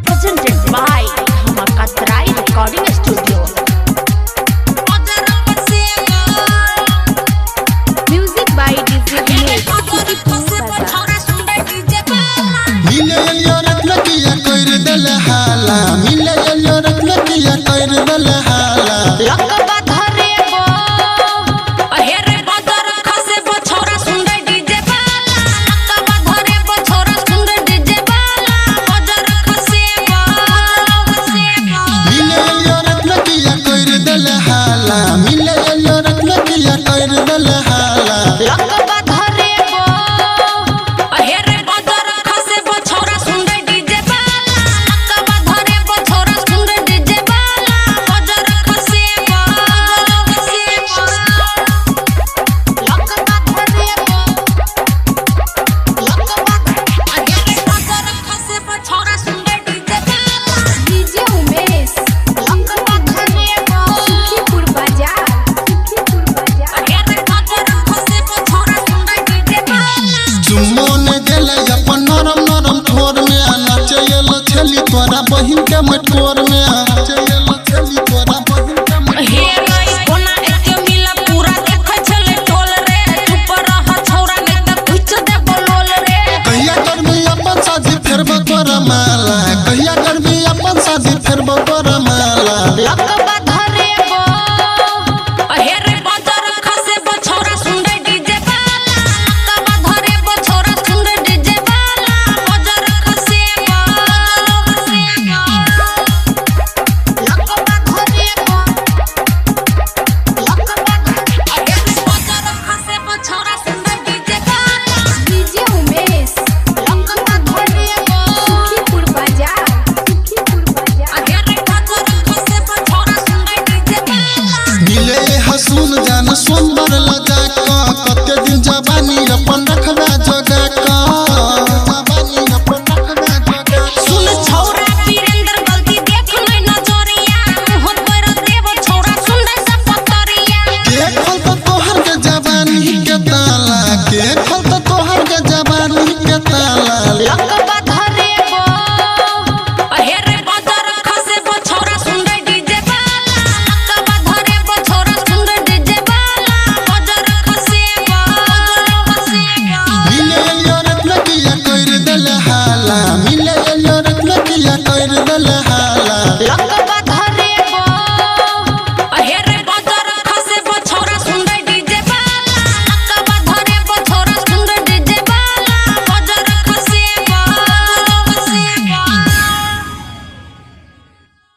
Presented by Dhamakatrai Recording Studio. Music by DJ Dinesh. मिले यो रत्न किया कर दल हाला मिले यो रत्न किया कर दल हाला लकबा धरे गो अहेरे बदर खसे बो छोरा सुंदर डीजे वाला लकबा धरे बो छोरा सुंदर डीजे वाला बदर खसे गो मिले यो रत्न किया कर दल हाला मिले यो रत्न किया कर दल हाला लकबा धरे गो अहेरे बदर खसे बो छोरा सुंदर डीजे वाला लकबा धरे बो छोरा सुंदर डीजे वाला बदर खसे गो लकबा धरे गो लकबा अहेरे बदर खसे बो छोरा सुंदर डीजे वाला डीजे उमेश लकबा धरे गो सुखीपुर बाजार अहेरे बदर खसे बो छोरा सुंदर डीजे वाला चुम्मोन गेले अपन नरम नरम ठोर में नाचेल छली तोरा बहिन के मटकोर में नाचेल छली तोरा बहिन के हे राई कोना एके मिला पूरा देखै छले टोल रे चुप रह छौरा नै त कुछ दे बोलोल रे कहिया कर में अपन साजी फेरब तोरा माँ